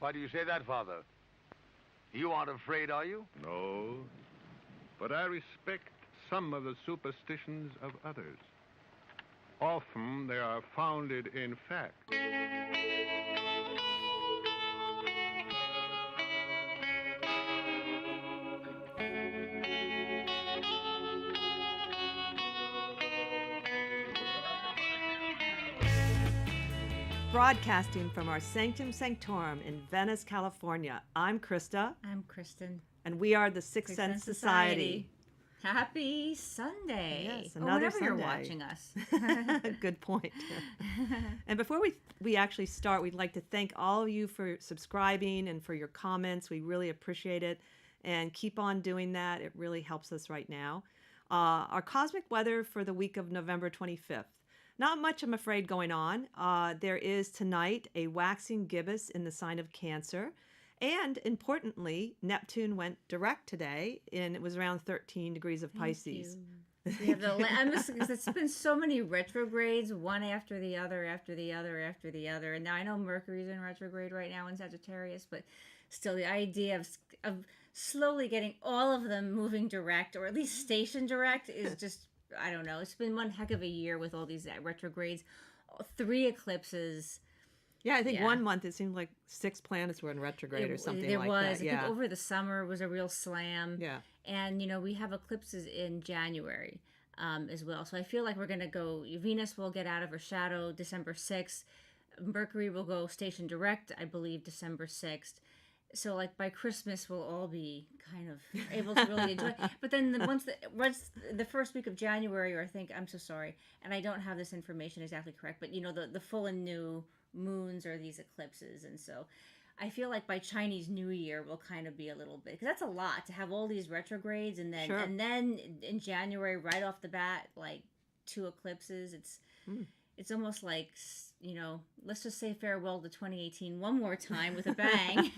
Why do you say that, Father? You aren't afraid, are you? No, but I respect some of the superstitions of others. Often they are founded in fact. Broadcasting from our Sanctum Sanctorum in Venice, California, I'm Krista. I'm Kristen. And we are the Sixth Sense Society. Happy Sunday. Yes, another whenever Sunday. You're watching us. Good point. And before we actually start, we'd like to thank all of you for subscribing and for your comments. We really appreciate it. And keep on doing that. It really helps us right now. Our cosmic weather for the week of November 25th. Not much, I'm afraid, going on. There is tonight a waxing gibbous in the sign of Cancer. And importantly, Neptune went direct today, and it was around 13 degrees of Pisces. Yeah, it's been so many retrogrades, one after the other, after the other, after the other. And now I know Mercury's in retrograde right now in Sagittarius, but still the idea of slowly getting all of them moving direct, or at least station direct, is just... I don't know. It's been one heck of a year with all these retrogrades, 3 eclipses. Yeah, I think 1 month it seemed like 6 planets were in retrograde or something like that. There was. I think over the summer was a real slam. Yeah. And, we have eclipses in January as well. So I feel like we're going to go, Venus will get out of her shadow December 6th. Mercury will go station direct, I believe, December 6th. So, like, by Christmas, we'll all be kind of able to really enjoy it. But then once the first week of January, or I think, I'm so sorry, and I don't have this information exactly correct, but, the full and new moons are these eclipses. And so I feel like by Chinese New Year, we'll kind of be a little bit, because that's a lot to have all these retrogrades. And then, and then in January, right off the bat, like 2 eclipses. It's almost like, let's just say farewell to 2018 one more time with a bang.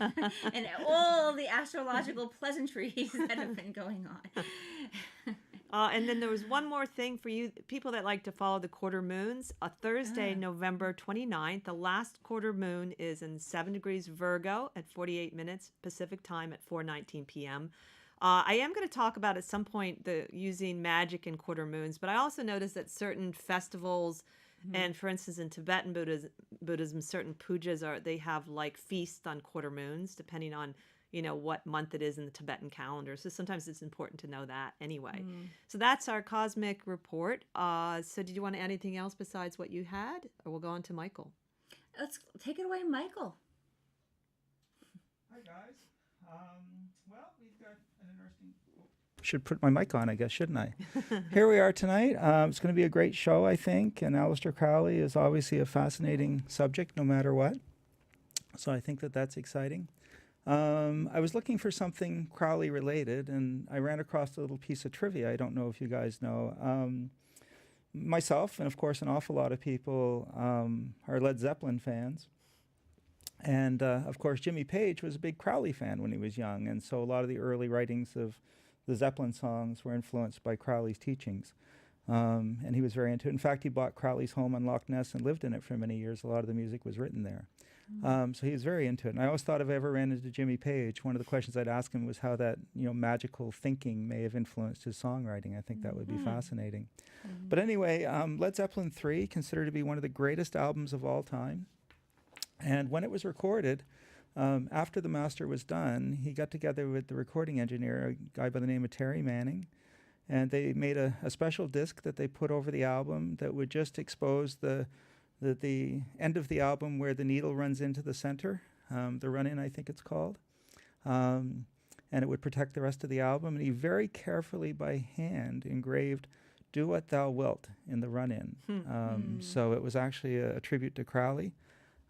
And all the astrological pleasantries that have been going on. And then there was one more thing for you people that like to follow the quarter moons. Thursday, November 29th, the last quarter moon is in 7 degrees Virgo at 48 minutes Pacific time at 4:19 p.m. I am going to talk about at some point using magic in quarter moons, but I also noticed that certain festivals... And for instance, in Tibetan Buddhism, certain pujas they have like feasts on quarter moons, depending on, what month it is in the Tibetan calendar. So sometimes it's important to know that anyway. So that's our cosmic report. So did you want to add anything else besides what you had? Or we'll go on to Michael. Let's take it away, Michael. Hi, guys. Well, we've got an interesting... Should put my mic on, I guess, shouldn't I? Here we are tonight. It's going to be a great show, I think. And Aleister Crowley is obviously a fascinating subject, no matter what. So I think that that's exciting. I was looking for something Crowley related, and I ran across a little piece of trivia. I don't know if you guys know. Myself, and of course an awful lot of people, are Led Zeppelin fans. And of course, Jimmy Page was a big Crowley fan when he was young. And so a lot of the early writings of the Zeppelin songs were influenced by Crowley's teachings. And he was very into it. In fact, he bought Crowley's home on Loch Ness and lived in it for many years. A lot of the music was written there. So he was very into it. And I always thought if I ever ran into Jimmy Page, one of the questions I'd ask him was how that, magical thinking may have influenced his songwriting. I think that would be fascinating. But anyway, Led Zeppelin 3, considered to be one of the greatest albums of all time. And when it was recorded, after the master was done, he got together with the recording engineer, a guy by the name of Terry Manning, and they made a special disc that they put over the album that would just expose the end of the album where the needle runs into the center, the run-in, I think it's called, and it would protect the rest of the album. And he very carefully by hand engraved "Do What Thou Wilt" in the run-in. So it was actually a tribute to Crowley.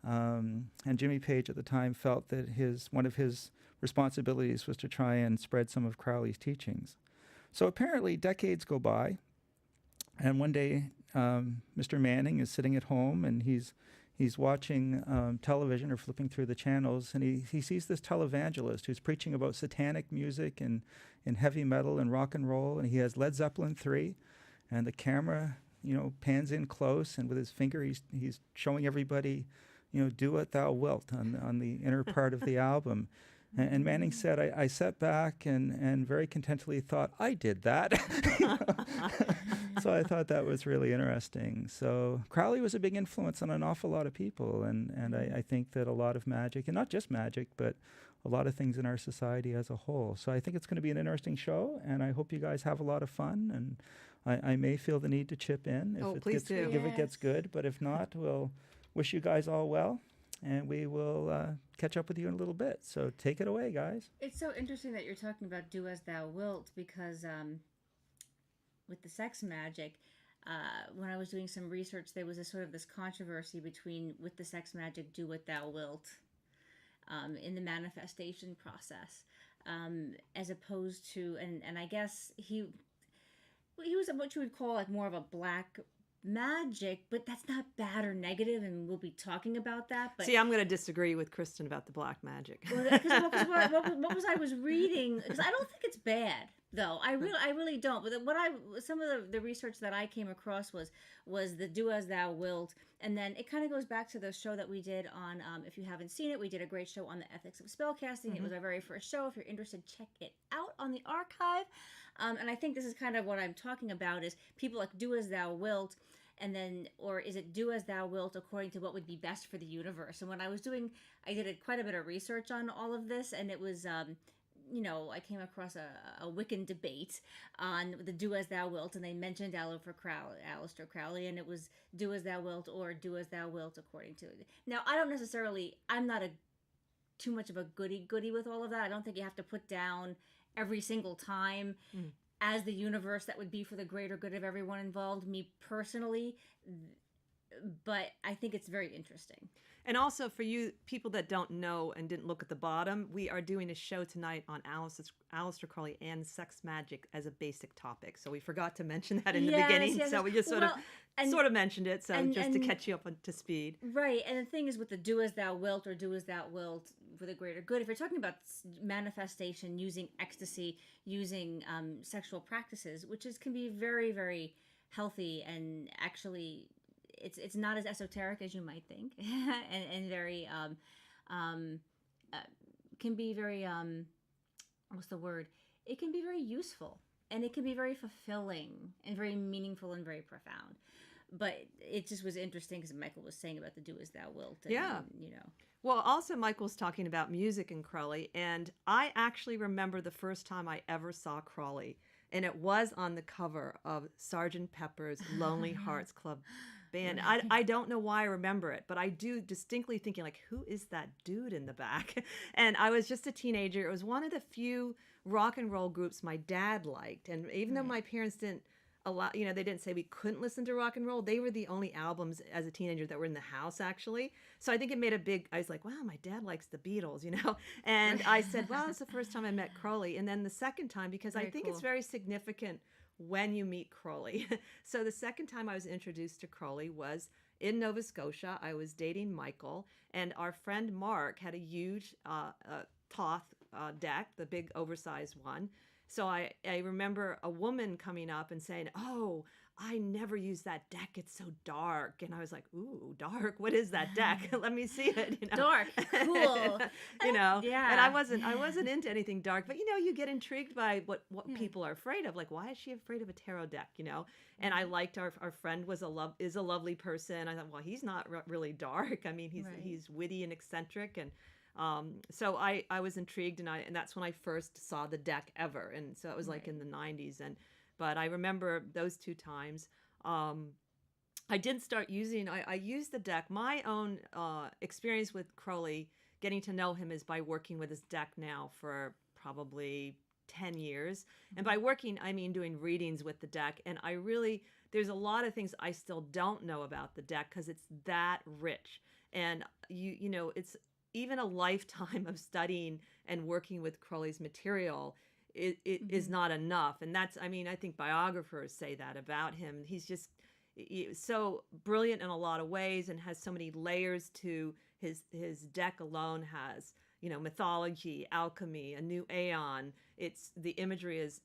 And Jimmy Page at the time felt that one of his responsibilities was to try and spread some of Crowley's teachings. So apparently decades go by, and one day Mr. Manning is sitting at home, and he's watching television or flipping through the channels, and he sees this televangelist who's preaching about satanic music and heavy metal and rock and roll, and he has Led Zeppelin 3, and the camera pans in close, and with his finger he's showing everybody do what thou wilt on the inner part of the album. And Manning said, I sat back and very contentedly thought, I did that. So I thought that was really interesting. So Crowley was a big influence on an awful lot of people. And I think that a lot of magic, and not just magic, but a lot of things in our society as a whole. So I think it's going to be an interesting show, and I hope you guys have a lot of fun. And I may feel the need to chip in if it gets good. But if not, we'll wish you guys all well. And we will catch up with you in a little bit. So take it away, guys. It's so interesting that you're talking about do as thou wilt, because with the sex magic, when I was doing some research, there was this controversy between with the sex magic, do what thou wilt, in the manifestation process, as opposed to, and I guess he was what you would call like more of a black magic, but that's not bad or negative, and we'll be talking about that. But see, I'm going to disagree with Kristen about the black magic. Well, what was I was reading? Because I don't think it's bad, though. I really don't. But some of the research that I came across was the do as thou wilt, and then it kind of goes back to the show that we did on. If you haven't seen it, we did a great show on the ethics of spellcasting. Mm-hmm. It was our very first show. If you're interested, check it out on the archive. And I think this is kind of what I'm talking about: is people like do as thou wilt. And then, or is it do as thou wilt according to what would be best for the universe? And when I was I did quite a bit of research on all of this, and it was, I came across a Wiccan debate on the do as thou wilt, and they mentioned Aleister Crowley, and it was do as thou wilt or do as thou wilt according to it. Now, I'm not too much of a goody with all of that. I don't think you have to put down every single time as the universe that would be for the greater good of everyone involved, me personally, but I think it's very interesting. And also for you people that don't know and didn't look at the bottom, we are doing a show tonight on Aleister Crowley and sex magic as a basic topic. So we forgot to mention that in the beginning. Yes, so we just sort of mentioned it. So just to catch you up to speed. Right. And the thing is with the do as thou wilt or do as thou wilt for the greater good, if you're talking about manifestation, using ecstasy, using sexual practices, which can be very, very healthy, and actually it's not as esoteric as you might think, and very can be very what's the word? It can be very useful, and it can be very fulfilling and very meaningful and very profound. But it just was interesting because Michael was saying about the do as thou wilt. And, Well, also Michael's talking about music in Crowley, and I actually remember the first time I ever saw Crowley, and it was on the cover of Sgt. Pepper's Lonely Hearts Club Band. I don't know why I remember it, but I do distinctly thinking, like, who is that dude in the back? And I was just a teenager. It was one of the few rock and roll groups my dad liked, and even though my parents didn't allow, they didn't say we couldn't listen to rock and roll, they were the only albums as a teenager that were in the house, actually. So I think it made I was like, wow, my dad likes the Beatles, And I said, well, that's the first time I met Crowley. And then the second time, because I think it's very significant when you meet Crowley. So the second time I was introduced to Crowley was in Nova Scotia. I was dating Michael, and our friend Mark had a huge Thoth deck, the big oversized one. So I remember a woman coming up and saying, oh, I never use that deck. It's so dark. And I was like, ooh, dark. What is that deck? Let me see it. Dark. Cool. Yeah. And I wasn't into anything dark, but you get intrigued by what people are afraid of. Like, why is she afraid of a tarot deck, And I liked our friend is a lovely person. I thought, well, he's not really dark. I mean, he's witty and eccentric, and so I was intrigued, and that's when I first saw the deck ever. And so it was like in the 90s. But I remember those two times. I did start using, I used the deck. My own experience with Crowley, getting to know him, is by working with his deck now for probably 10 years. And by working, I mean doing readings with the deck. And there's a lot of things I still don't know about the deck because it's that rich. And it's even a lifetime of studying and working with Crowley's material is not enough. And that's, I think biographers say that about him. He's just so brilliant in a lot of ways and has so many layers to his deck alone. Has, mythology, alchemy, a new Aeon. The imagery is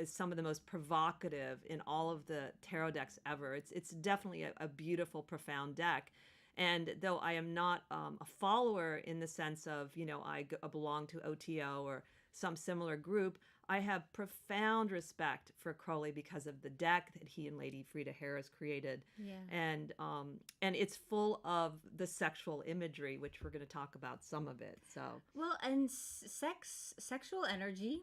some of the most provocative in all of the tarot decks ever. It's definitely a beautiful, profound deck. And though I am not a follower in the sense of, I belong to OTO or some similar group, I have profound respect for Crowley because of the deck that he and Lady Frida Harris created. Yeah. And it's full of the sexual imagery, which we're going to talk about some of it. So well, and sexual energy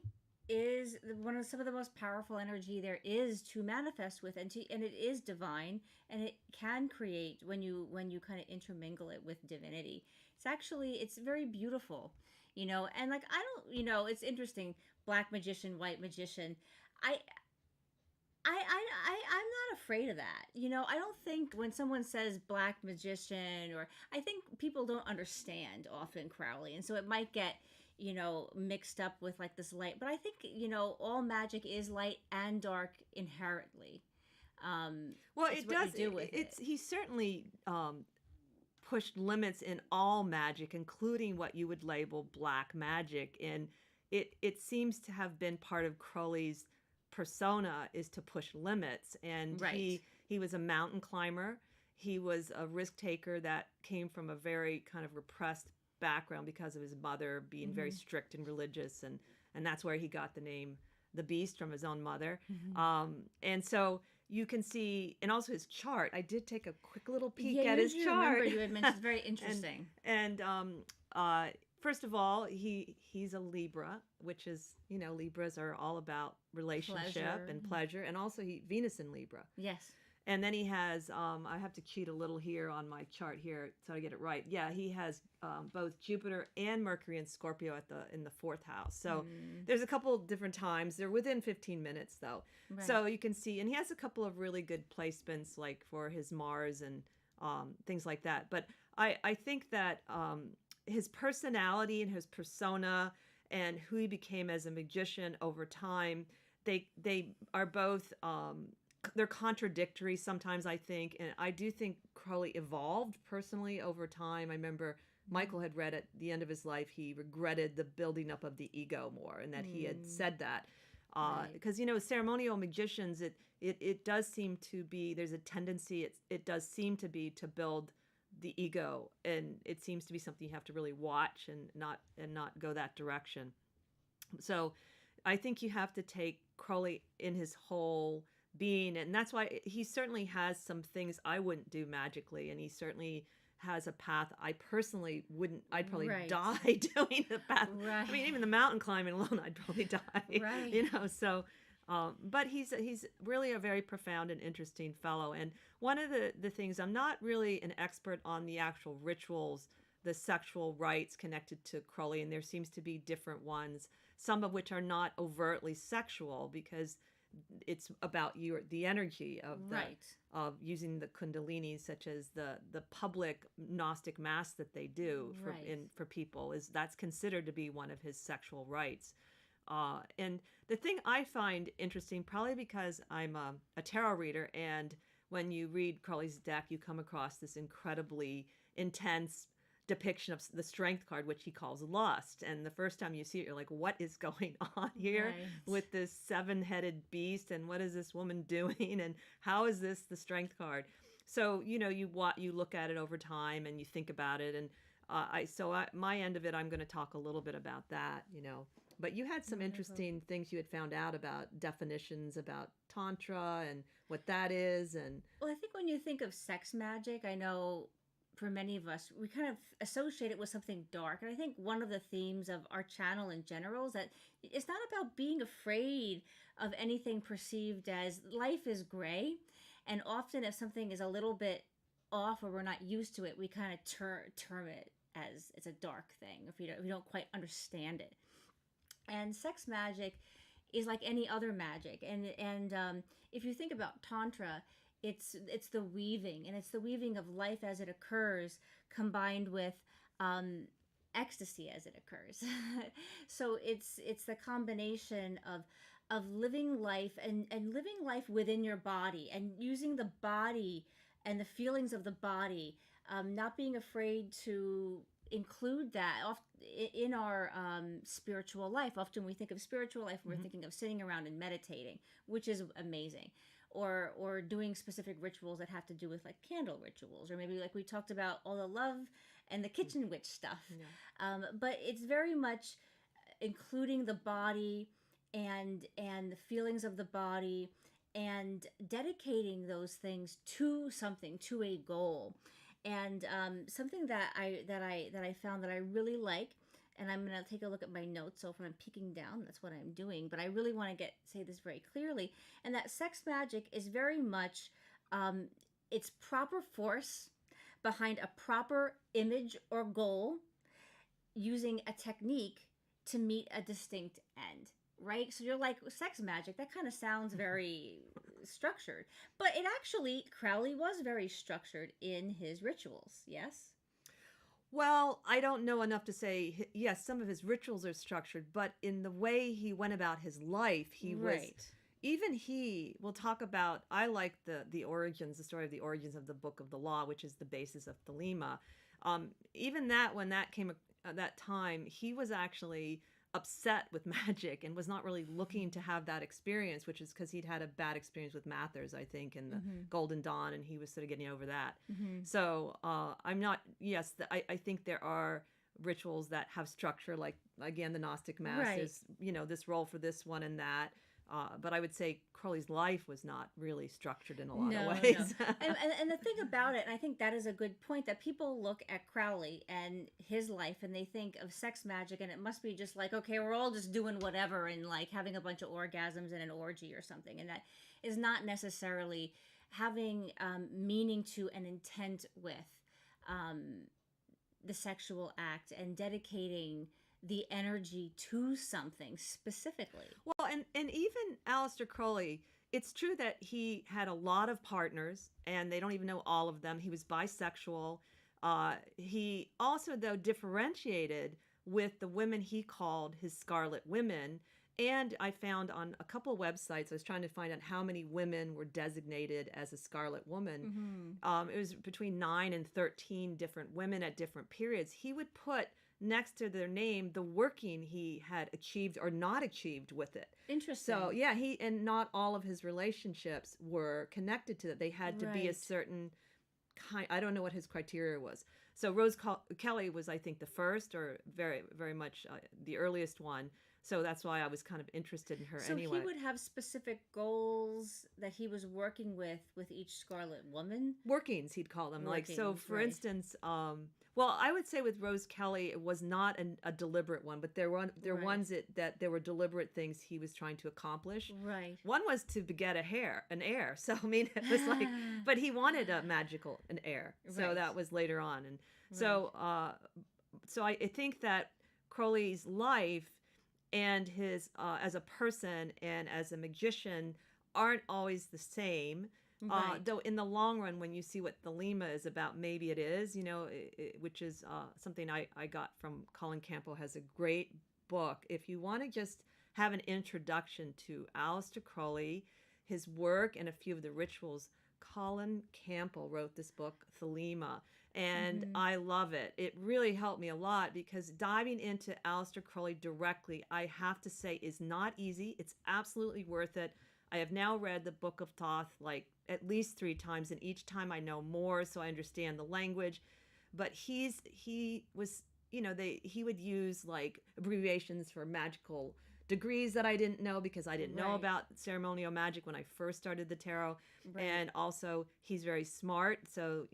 is some of the most powerful energy there is to manifest with, and it is divine, and it can create when you kind of intermingle it with divinity. It's very beautiful, and like I don't, it's interesting, black magician, white magician. I'm not afraid of that. I don't think when someone says black magician, or I think people don't understand often Crowley, and so it might get mixed up with like this light. But I think all magic is light and dark inherently. Well, it does. He certainly pushed limits in all magic, including what you would label black magic, and it seems to have been part of Crowley's persona is to push limits. And right. he was a mountain climber. He was a risk taker that came from a very kind of repressed background because of his mother being mm-hmm. very strict and religious, and that's where he got the name the Beast from his own mother. Mm-hmm. And so you can see, and also his chart. I did take a quick little peek at his chart. Remember you had mentioned it's very interesting. and first of all, he's a Libra, which is, Libras are all about relationship and pleasure, and also Venus in Libra. Yes. And then he has, I have to cheat a little here on my chart here so I get it right. Yeah, he has both Jupiter and Mercury and Scorpio in the 4th house. So there's a couple different times. They're within 15 minutes though. Right. So you can see, and he has a couple of really good placements like for his Mars and things like that. But I think that his personality and his persona and who he became as a magician over time, they are both... they're contradictory sometimes, I think. And I do think Crowley evolved personally over time. I remember Michael had read at the end of his life, he regretted the building up of the ego more, and that he had said that. Because, ceremonial magicians, it does seem to be, there's a tendency, it does seem to be to build the ego. And it seems to be something you have to really watch and not go that direction. So I think you have to take Crowley in his whole being, and that's why he certainly has some things I wouldn't do magically, and he certainly has a path I personally wouldn't. I'd probably die doing the path. Right. I mean, even the mountain climbing alone, I'd probably die. Right. So but he's really a very profound and interesting fellow. And one of the things, I'm not really an expert on the actual rituals, the sexual rites connected to Crowley, and there seems to be different ones, some of which are not overtly sexual because it's about the energy of of using the kundalini, such as the public Gnostic mass that they do for people, that's considered to be one of his sexual rites. And the thing I find interesting, probably because I'm a tarot reader, and when you read Crowley's deck, you come across this incredibly intense depiction of the strength card, which he calls lust. And the first time you see it, you're like, what is going on here with this 7-headed beast? And what is this woman doing? And how is this the strength card? So, you look at it over time and you think about it. And my end of it, I'm going to talk a little bit about that, But you had some interesting things you had found out about definitions about Tantra and what that is. And well, I think when you think of sex magic, I know for many of us, we kind of associate it with something dark. And I think one of the themes of our channel in general is that it's not about being afraid of anything perceived as life is gray. And often if something is a little bit off or we're not used to it, we kind of term it as it's a dark thing if we don't quite understand it. And sex magic is like any other magic. And if you think about Tantra, it's the weaving, and it's the weaving of life as it occurs combined with ecstasy as it occurs. So it's the combination of living life and living life within your body, and using the body and the feelings of the body, not being afraid to include that in our spiritual life. Often we think of spiritual life when we're thinking of sitting around and meditating, which is amazing. or doing specific rituals that have to do with like candle rituals, or maybe like we talked about all the love and the kitchen witch stuff. Yeah. But it's very much including the body and the feelings of the body, and dedicating those things to something, to a goal. And something that I found that I really like, and I'm going to take a look at my notes. So if I'm peeking down, that's what I'm doing. But I really want to say this very clearly, and that sex magic is very much its proper force behind a proper image or goal, using a technique to meet a distinct end. Right? So you're like, sex magic, that kind of sounds very structured. But it actually, Crowley was very structured in his rituals, yes? Well, I don't know enough to say, yes, some of his rituals are structured, but in the way he went about his life, he was, even we'll talk about, I like the origins, the story of the origins of the Book of the Law, which is the basis of Thelema. Even that, when that came, that time, he was actually upset with Magick and was not really looking to have that experience, which is because he'd had a bad experience with Mathers, I think, in the Golden Dawn, and he was sort of getting over that. So I'm not, yes, I think there are rituals that have structure, like, again, the Gnostic Mass, there's, this role for this one and that. But I would say Crowley's life was not really structured in a lot of ways. No. And the thing about it, and I think that is a good point, that people look at Crowley and his life and they think of sex magic, and it must be just like, okay, we're all just doing whatever and like having a bunch of orgasms and an orgy or something. And that is not necessarily having meaning to and intent with the sexual act and dedicating the energy to something specifically. Well, and even Aleister Crowley, it's true that he had a lot of partners, and they don't even know all of them. He was bisexual. He also, though, differentiated with the women he called his Scarlet women. And I found on a couple of websites, I was trying to find out how many women were designated as a Scarlet woman. It was between 9 and 13 different women at different periods. He would put next to their name the working he had achieved or not achieved with it. Interesting. So yeah, and not all of his relationships were connected to that. They had to be a certain kind. I don't know what his criteria was. So Rose Kelly was, I think, the first, or very, very much the earliest one. So that's why I was kind of interested in her anyway. So he would have specific goals that he was working with each Scarlet woman? Workings, he'd call them. Workings, like, so for instance, well, I would say with Rose Kelly, it was not a deliberate one, but there were ones that there were deliberate things he was trying to accomplish. Right. One was to beget an heir. So, I mean, it was like, but he wanted an heir. So that was later on. And so I think that Crowley's life and his, as a person and as a magician, aren't always the same. Though in the long run, when you see what Thelema is about, maybe it is, which is something I got from Colin Campbell, has a great book. If you want to just have an introduction to Aleister Crowley, his work, and a few of the rituals, Colin Campbell wrote this book, Thelema, and I love it. It really helped me a lot, because diving into Aleister Crowley directly, I have to say, is not easy. It's absolutely worth it. I have now read the Book of Thoth like at least 3 times, and each time I know more, so I understand the language. But he was, he would use like abbreviations for magical degrees that I didn't know, because I didn't know about ceremonial magic when I first started the tarot. And also he's very smart. So,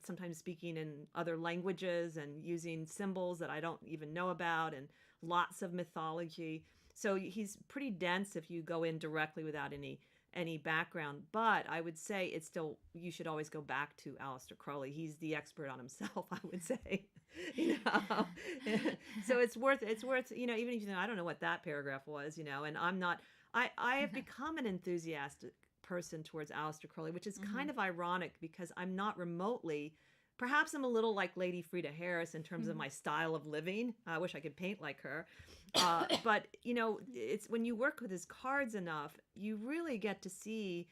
sometimes speaking in other languages and using symbols that I don't even know about, and lots of mythology. So he's pretty dense if you go in directly without any background. But I would say you should always go back to Aleister Crowley. He's the expert on himself, I would say. So it's worth, even if you think, I don't know what that paragraph was, and I have become an enthusiastic person towards Aleister Crowley, which is kind of ironic, because I'm not remotely, perhaps I'm a little like Lady Frida Harris in terms of my style of living. I wish I could paint like her. But, it's when you work with his cards enough, you really get to see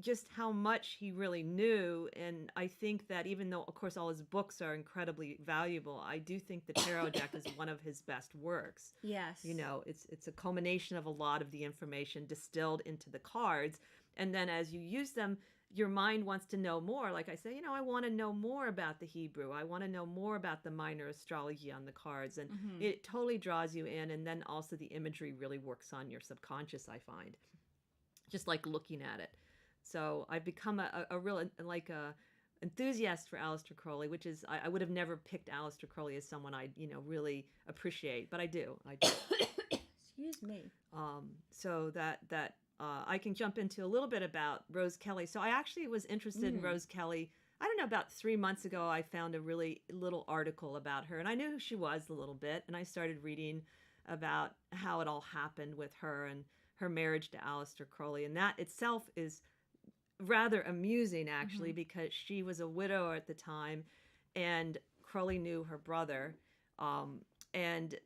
just how much he really knew. And I think that even though, of course, all his books are incredibly valuable, I do think the tarot deck is one of his best works. Yes. It's a culmination of a lot of the information distilled into the cards. And then as you use them, your mind wants to know more. Like I say, I want to know more about the Hebrew. I want to know more about the minor astrology on the cards. And it totally draws you in. And then also the imagery really works on your subconscious, I find, just like looking at it. So I've become a real, like a enthusiast for Aleister Crowley, which is, I would have never picked Aleister Crowley as someone I, really appreciate, but I do. Excuse me. So that I can jump into a little bit about Rose Kelly. So I actually was interested in Rose Kelly. I don't know, about 3 months ago, I found a really little article about her, and I knew who she was a little bit, and I started reading about how it all happened with her and her marriage to Aleister Crowley, and that itself is rather amusing, actually, because she was a widow at the time, and Crowley knew her brother, and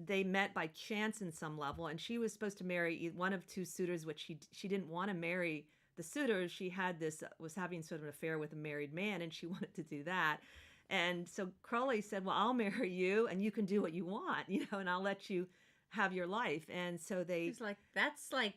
they met by chance in some level, and she was supposed to marry one of two suitors, which she didn't want to marry the suitors. She was having sort of an affair with a married man, and she wanted to do that. And so Crowley said, well, I'll marry you, and you can do what you want, and I'll let you have your life. And so She's like, that's like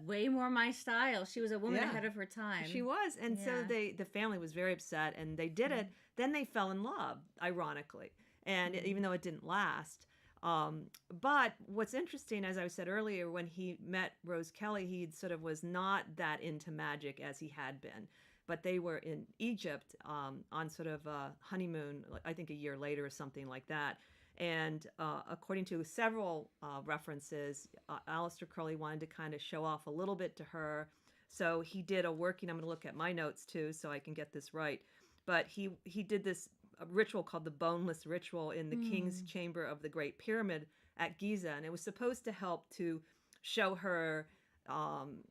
way more my style. She was a woman ahead of her time. She was. And so the family was very upset, and they did it. Then they fell in love, ironically, and even though it didn't last. But what's interesting, as I said earlier, when he met Rose Kelly, he sort of was not that into magic as he had been. But they were in Egypt on sort of a honeymoon, I think a year later or something like that. And according to several references, Aleister Crowley wanted to kind of show off a little bit to her. So he did a working, I'm going to look at my notes too so I can get this right. But he did this ritual called the Boneless ritual in the King's Chamber of the Great Pyramid at Giza. And it was supposed to help to show her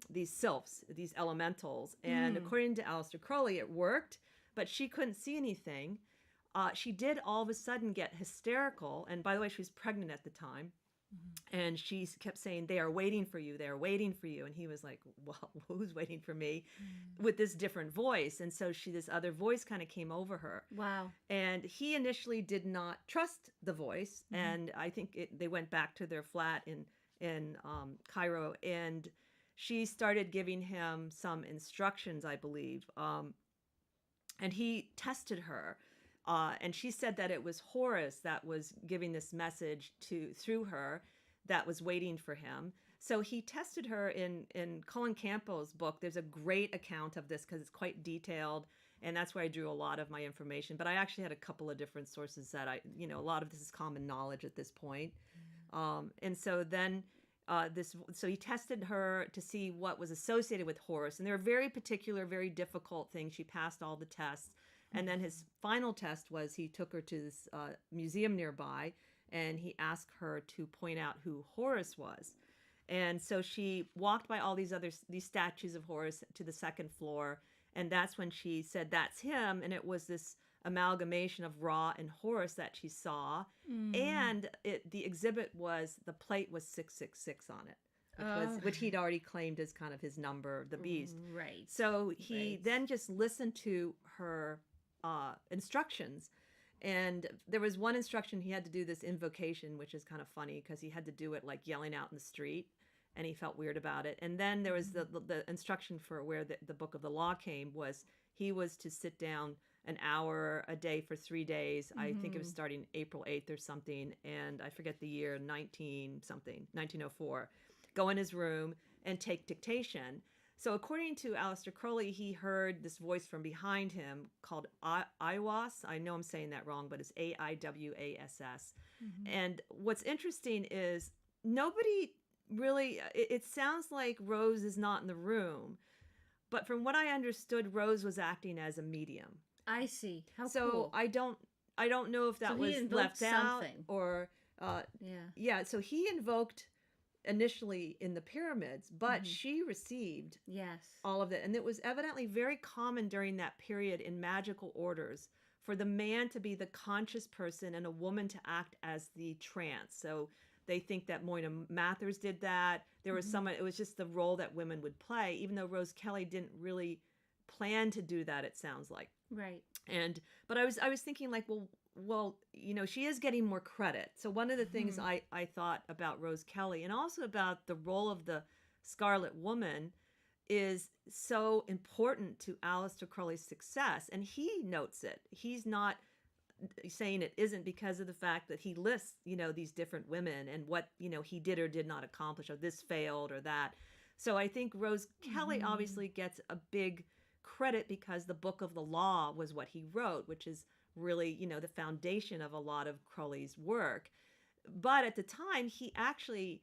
these sylphs, these elementals. And according to Aleister Crowley, it worked, but she couldn't see anything. She did all of a sudden get hysterical. And by the way, she was pregnant at the time. And she kept saying, they are waiting for you. They are waiting for you. And he was like, well, who's waiting for me? With this different voice. And so this other voice kind of came over her. Wow. And he initially did not trust the voice. And I think they went back to their flat in Cairo. And she started giving him some instructions, I believe. And he tested her. And she said that it was Horus that was giving this message through her that was waiting for him. So he tested her in Colin Campbell's book. There's a great account of this because it's quite detailed. And that's where I drew a lot of my information. But I actually had a couple of different sources that a lot of this is common knowledge at this point. And so then so he tested her to see what was associated with Horus. And there were very particular, very difficult things. She passed all the tests. And then his final test was he took her to this museum nearby, and he asked her to point out who Horus was. And so she walked by all these statues of Horus to the second floor, and that's when she said, that's him. And it was this amalgamation of Ra and Horus that she saw. And the exhibit the plate was 666 on it. Which he'd already claimed as kind of his number, the beast. Right. So he then just listened to her instructions, and there was one instruction he had to do this invocation, which is kind of funny because he had to do it like yelling out in the street, and he felt weird about it. And then there was the instruction for where the Book of the Law came was he was to sit down an hour a day for 3 days. I think it was starting April 8th or something, and I forget the year, 1904. Go in his room and take dictation. So according to Aleister Crowley, he heard this voice from behind him called Aiwass. I know I'm saying that wrong, but it's Aiwass. And what's interesting is nobody really, it sounds like Rose is not in the room. But from what I understood, Rose was acting as a medium. I see. How so cool. I don't know if that was left out or so he invoked initially in the pyramids, but she received all of it. And it was evidently very common during that period in magical orders for the man to be the conscious person and a woman to act as the trance. So they think that Moina Mathers did that. There was someone, it was just the role that women would play, even though Rose Kelly didn't really plan to do that, it sounds like. Right. But I was thinking like, well, she is getting more credit. So one of the things I thought about Rose Kelly and also about the role of the Scarlet Woman is so important to Aleister Crowley's success. And he notes it. He's not saying it isn't because of the fact that he lists, these different women and what, he did or did not accomplish, or this failed or that. So I think Rose Kelly obviously gets a big credit because the Book of the Law was what he wrote, which is really, the foundation of a lot of Crowley's work. But at the time, he actually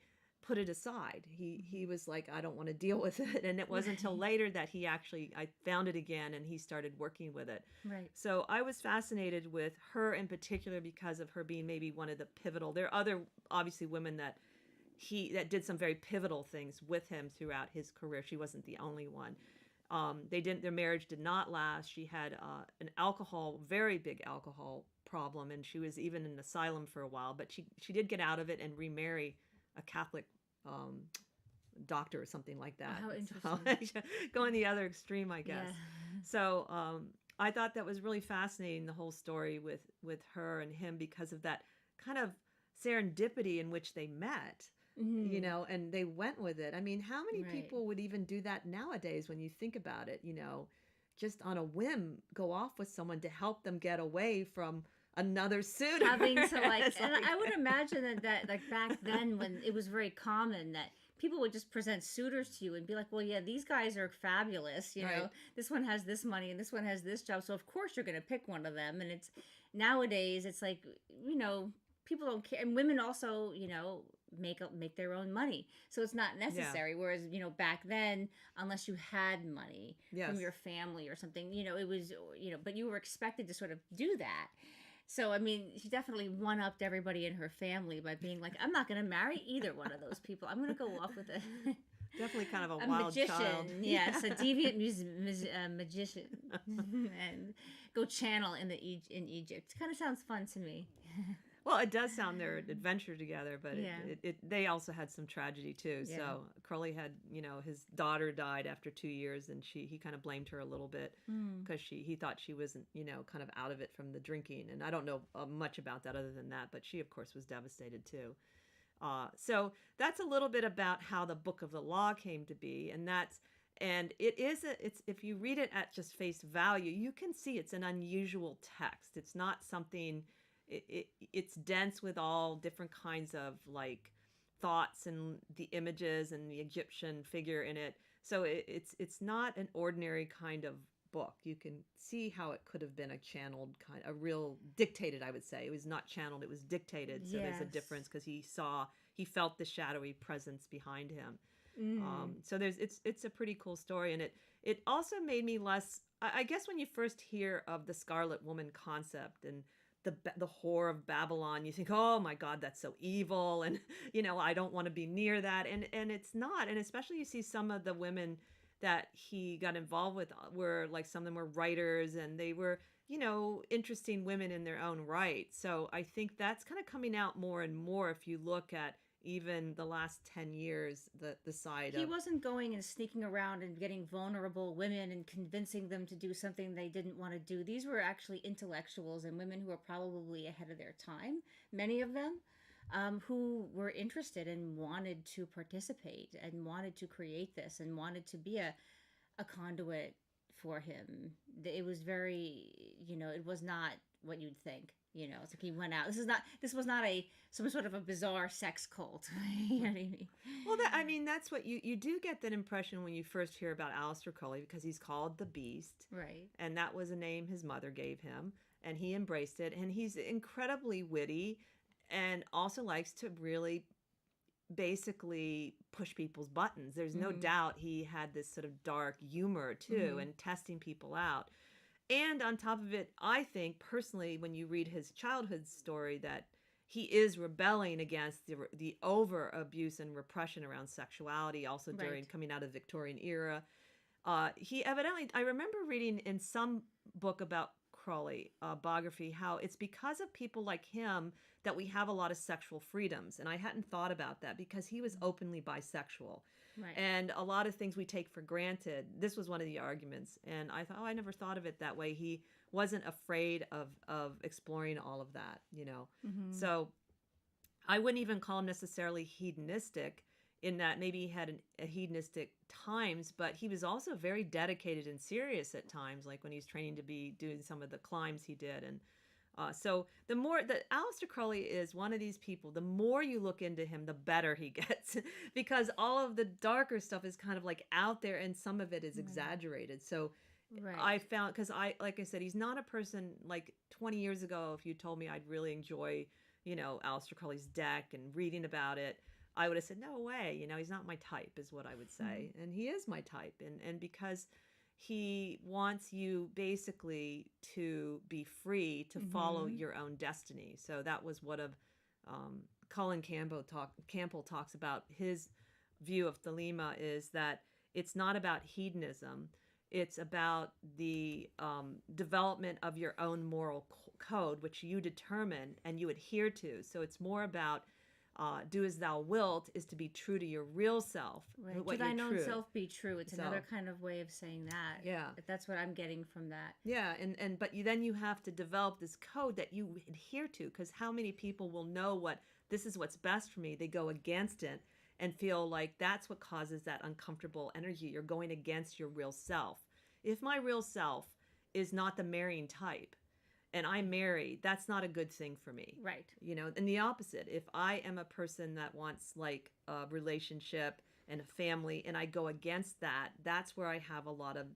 put it aside. He was like, I don't want to deal with it. And it wasn't until later that I found it again and he started working with it. Right. So I was fascinated with her in particular because of her being maybe one of the pivotal. There are other, obviously, women that did some very pivotal things with him throughout his career. She wasn't the only one. Their marriage did not last. She had an very big alcohol problem, and she was even in an asylum for a while, but she did get out of it and remarry a Catholic doctor or something like that. How interesting. So, going the other extreme, I guess. Yeah. So I thought that was really fascinating, the whole story with her and him, because of that kind of serendipity in which they met. And they went with it. I mean, how many people would even do that nowadays when you think about it, just on a whim, go off with someone to help them get away from another suitor. Having to I would imagine that like back then when it was very common that people would just present suitors to you and be like, well, yeah, these guys are fabulous. This one has this money and this one has this job. So of course you're going to pick one of them. And nowadays it's like, people don't care. And women also, make their own money. So it's not necessary. Yeah. Whereas, back then, unless you had money from your family or something, it was, but you were expected to sort of do that. So, I mean, she definitely one-upped everybody in her family by being like, I'm not going to marry either one of those people. I'm going to go off with definitely kind of a wild magician. Child. Yes, a deviant magician. And go channel in Egypt. Kind of sounds fun to me. Well, it does sound their adventure together, but they also had some tragedy too. Yeah. So Crowley had, his daughter died after 2 years, and he kind of blamed her a little bit because he thought she wasn't, kind of out of it from the drinking. And I don't know much about that other than that, but she of course was devastated too. So that's a little bit about how the Book of the Law came to be, and it's if you read it at just face value, you can see it's an unusual text. It's not something. It's dense with all different kinds of like thoughts and the images and the Egyptian figure in it. So it's not an ordinary kind of book. You can see how it could have been a real dictated, I would say. It was not channeled, it was dictated. So there's a difference because he felt the shadowy presence behind him. So it's a pretty cool story. And it also made me less, I guess when you first hear of the Scarlet Woman concept and the whore of Babylon, you think, oh my God, that's so evil. And, I don't want to be near that. And it's not. And especially you see some of the women that he got involved with were like, some of them were writers and they were, interesting women in their own right. So I think that's kind of coming out more and more if you look at even the last 10 years, the side he wasn't going and sneaking around and getting vulnerable women and convincing them to do something they didn't want to do. These were actually intellectuals and women who were probably ahead of their time, many of them, who were interested and wanted to participate and wanted to create this and wanted to be a conduit for him. It was very, it was not what you'd think. It's like he went out. This was not some sort of a bizarre sex cult. You know what I mean? Well, that's what you do get that impression when you first hear about Aleister Crowley, because he's called the Beast. Right. And that was a name his mother gave him, and he embraced it. And he's incredibly witty and also likes to really basically push people's buttons. There's no doubt he had this sort of dark humor too, and testing people out. And on top of it, I think personally, when you read his childhood story, that he is rebelling against the over abuse and repression around sexuality, also during coming out of the Victorian era. He evidently, I remember reading in some book about Crowley, biography, how it's because of people like him that we have a lot of sexual freedoms. And I hadn't thought about that because he was openly bisexual. Right. And a lot of things we take for granted. This was one of the arguments. And I thought, I never thought of it that way. He wasn't afraid of exploring all of that, So I wouldn't even call him necessarily hedonistic. in that maybe he had a hedonistic times, but he was also very dedicated and serious at times, like when he was training to be doing some of the climbs he did. And so the more that Aleister Crowley is one of these people, the more you look into him, the better he gets, because all of the darker stuff is kind of like out there, and some of it is exaggerated. So I found, because like I said, he's not a person like 20 years ago. If you told me I'd really enjoy, Aleister Crowley's deck and reading about it, I would have said, no way, he's not my type, is what I would say. And he is my type. And because he wants you basically to be free to follow your own destiny. So that was what Colin Campbell talks about. His view of Thelema is that it's not about hedonism. It's about the development of your own moral code, which you determine and you adhere to. So it's more about do as thou wilt, is to be true to your real self. Right. To thine own self be true. It's another kind of way of saying that. Yeah. That's what I'm getting from that. Yeah, but then you have to develop this code that you adhere to, because how many people will know this is what's best for me? They go against it and feel like that's what causes that uncomfortable energy. You're going against your real self. If my real self is not the marrying type, and I'm married, that's not a good thing for me. Right. And the opposite. If I am a person that wants like a relationship and a family, and I go against that, that's where I have a lot of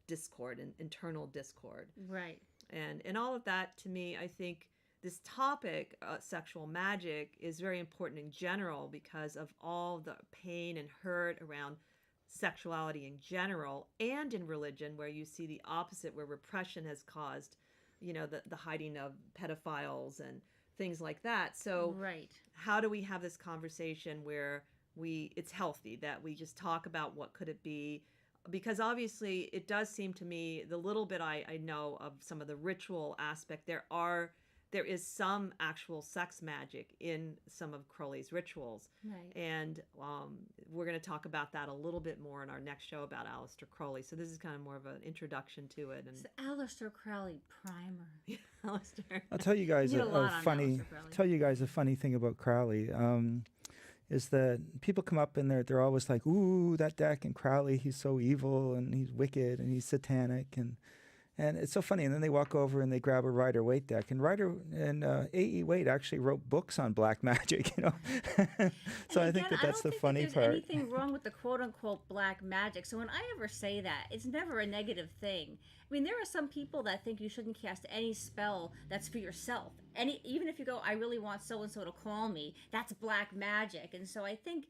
discord and internal discord. Right. And all of that, to me, I think this topic, sexual magic, is very important in general because of all the pain and hurt around sexuality in general, and in religion, where you see the opposite, where repression has caused the hiding of pedophiles and things like that. So how do we have this conversation where it's healthy, that we just talk about what could it be? Because obviously it does seem to me, the little bit I know of some of the ritual aspect, there is some actual sex magic in some of Crowley's rituals. Right. And we're going to talk about that a little bit more in our next show about Aleister Crowley. So this is kind of more of an introduction to it. And it's the Aleister Crowley primer. Aleister. I'll tell you guys a funny thing about Crowley. Is that people come up and they're always like, ooh, that deck and Crowley, he's so evil and he's wicked and he's satanic and it's so funny. And then they walk over and they grab a Rider-Waite deck. And A.E. Waite actually wrote books on black magic, So I think that's the funny part. There's anything wrong with the quote-unquote black magic. So when I ever say that, it's never a negative thing. I mean, there are some people that think you shouldn't cast any spell that's for yourself. Even if you go, I really want so-and-so to call me, that's black magic. And so I think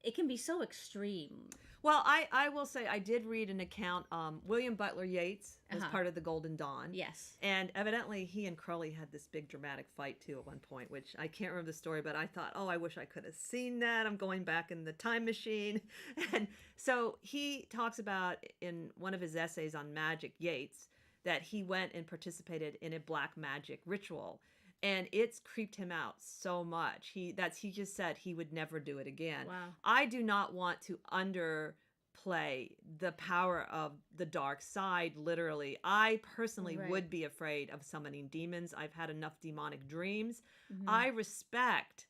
it can be so extreme. Well, I will say I did read an account. William Butler Yeats was part of the Golden Dawn. Yes. And evidently he and Crowley had this big dramatic fight too at one point, which I can't remember the story, but I thought, I wish I could have seen that. I'm going back in the time machine. And so he talks about in one of his essays on magic, Yeats, that he went and participated in a black magic ritual. And it's creeped him out so much. He just said he would never do it again. Wow. I do not want to underplay the power of the dark side, literally. I personally would be afraid of summoning demons. I've had enough demonic dreams. I respect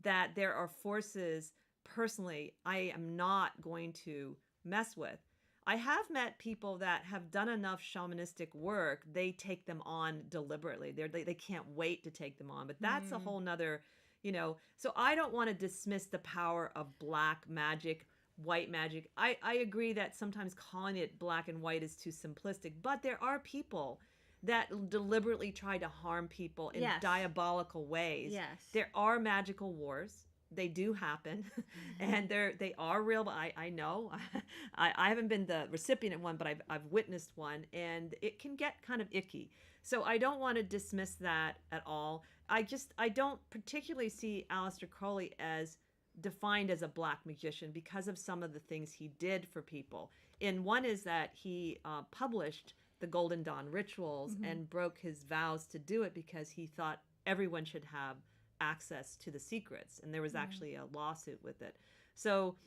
that there are forces, personally, I am not going to mess with. I have met people that have done enough shamanistic work, they take them on deliberately. They can't wait to take them on. But that's a whole nother, So I don't want to dismiss the power of black magic, white magic. I agree that sometimes calling it black and white is too simplistic. But there are people that deliberately try to harm people in diabolical ways. Yes. There are magical wars. They do happen, and they are real. But I know I haven't been the recipient of one, but I've witnessed one, and it can get kind of icky. So I don't want to dismiss that at all. I don't particularly see Aleister Crowley as defined as a black magician because of some of the things he did for people. And one is that he published the Golden Dawn rituals and broke his vows to do it because he thought everyone should have access to the secrets, and there was actually a lawsuit with it. So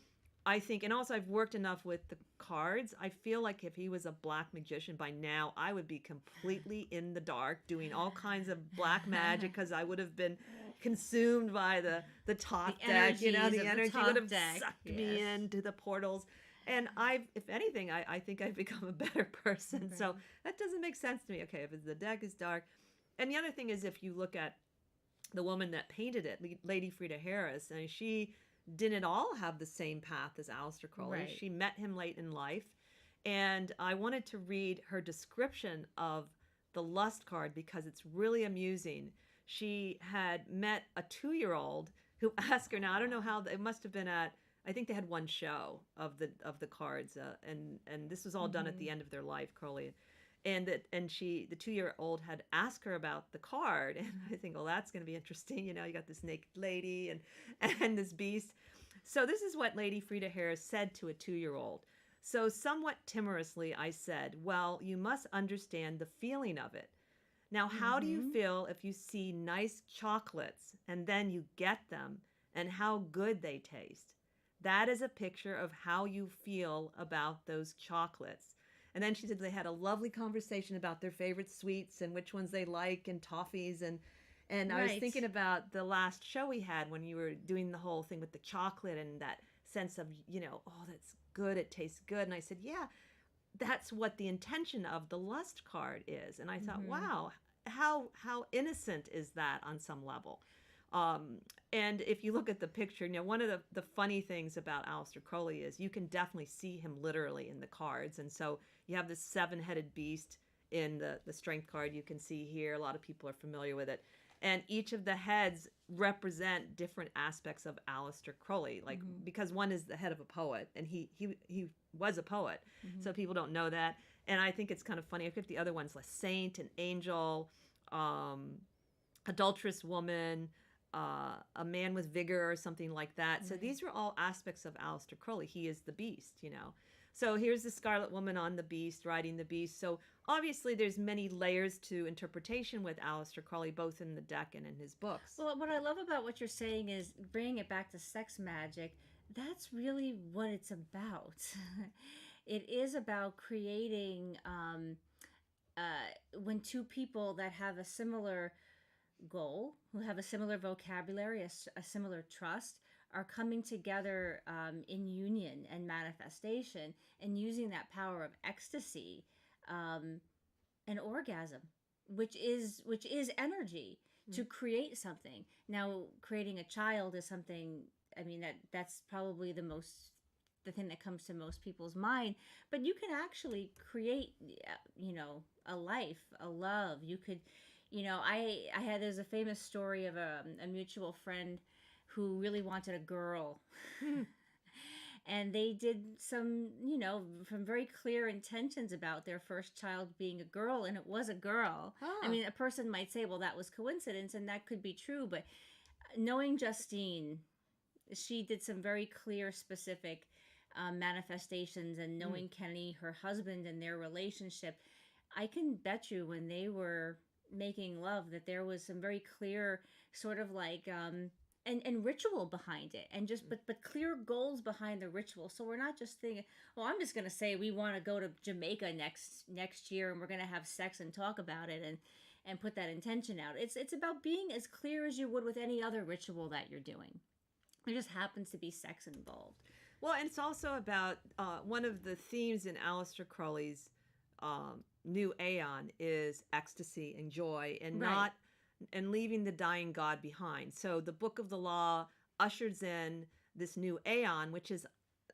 I think, and also I've worked enough with the cards, I feel like if he was a black magician by now, I would be completely in the dark doing all kinds of black magic, because I would have been consumed by the top The deck, the energies of the energy top would have deck, sucked me yes. into the portals. And if anything, I think I've become a better person. Right. So that doesn't make sense to me. Okay, if the deck is dark. And the other thing is, if you look at the woman that painted it, Lady Frida Harris, and she didn't all have the same path as Aleister Crowley. Right. She met him late in life. And I wanted to read her description of the lust card because it's really amusing. She had met a 2-year-old who asked her, now I don't know how, it must have been at, I think they had one show of the cards, and this was all done at the end of their life, Crowley, and the 2-year-old had asked her about the card, and I think, well, that's going to be interesting. You got this naked lady and this beast. So this is what Lady Frida Harris said to a 2-year-old. So somewhat timorously, I said, well, you must understand the feeling of it. Now, how do you feel if you see nice chocolates and then you get them and how good they taste? That is a picture of how you feel about those chocolates. And then she said they had a lovely conversation about their favorite sweets and which ones they like and toffees. And I was Right. thinking about the last show we had when you were doing the whole thing with the chocolate and that sense of, oh, that's good. It tastes good. And I said, yeah, that's what the intention of the lust card is. And I thought, wow, how innocent is that on some level? And if you look at the picture, one of the funny things about Aleister Crowley is you can definitely see him literally in the cards. And so you have this 7-headed beast in the strength card you can see here. A lot of people are familiar with it. And each of the heads represent different aspects of Aleister Crowley, like because one is the head of a poet, and he was a poet, so people don't know that. And I think it's kind of funny. I think the other ones, like saint, an angel, adulterous woman, a man with vigor, or something like that. So these are all aspects of Aleister Crowley. He is the beast, So here's the Scarlet Woman on the beast, riding the beast. So obviously there's many layers to interpretation with Aleister Crowley, both in the deck and in his books. Well, what I love about what you're saying is bringing it back to sex magic. That's really what it's about. It is about creating when two people that have a similar goal, who have a similar vocabulary, a similar trust, are coming together in union and manifestation and using that power of ecstasy and orgasm, which is energy to create something. Now, creating a child is something, I mean, that's probably the thing that comes to most people's mind, but you can actually create, a life, a love. You could, there's a famous story of a mutual friend who really wanted a girl. And they did some, from very clear intentions about their first child being a girl, and it was a girl. I mean, a person might say, well, that was coincidence, and that could be true, but knowing Justine, she did some very clear, specific manifestations, and knowing Kenny, her husband, and their relationship, I can bet you when they were making love that there was some very clear sort of like and ritual behind it, and just but clear goals behind the ritual. So we're not just thinking, well, I'm just going to say we want to go to Jamaica next year and we're going to have sex and talk about it and put that intention out. It's about being as clear as you would with any other ritual that you're doing. There just happens to be sex involved. Well, and it's also about one of the themes in Aleister Crowley's new Aeon is ecstasy and joy, and not and leaving the dying god behind. So the Book of the Law ushers in this new Aeon, which is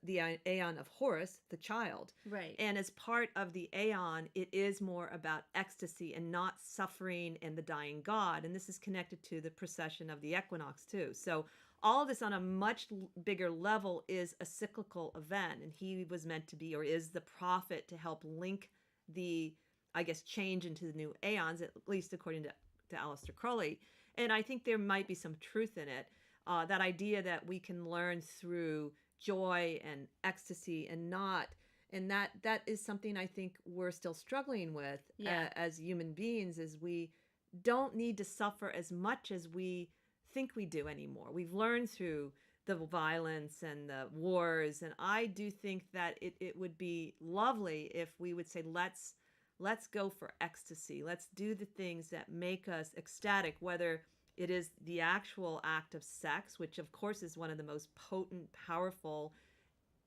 the Aeon of Horus, the child. Right. And as part of the Aeon, it is more about ecstasy and not suffering and the dying god. And this is connected to the precession of the equinox too. So all of this on a much bigger level is a cyclical event. And he was meant to be, or is the prophet to help link the, I guess, change into the new Aeons, at least according to Aleister Crowley. And I think there might be some truth in it. That idea that we can learn through joy and ecstasy and that is something I think we're still struggling with as human beings, is we don't need to suffer as much as we think we do anymore. We've learned through the violence and the wars, and I do think that it would be lovely if we would say, let's go for ecstasy. Let's do the things that make us ecstatic, whether it is the actual act of sex, which of course is one of the most potent, powerful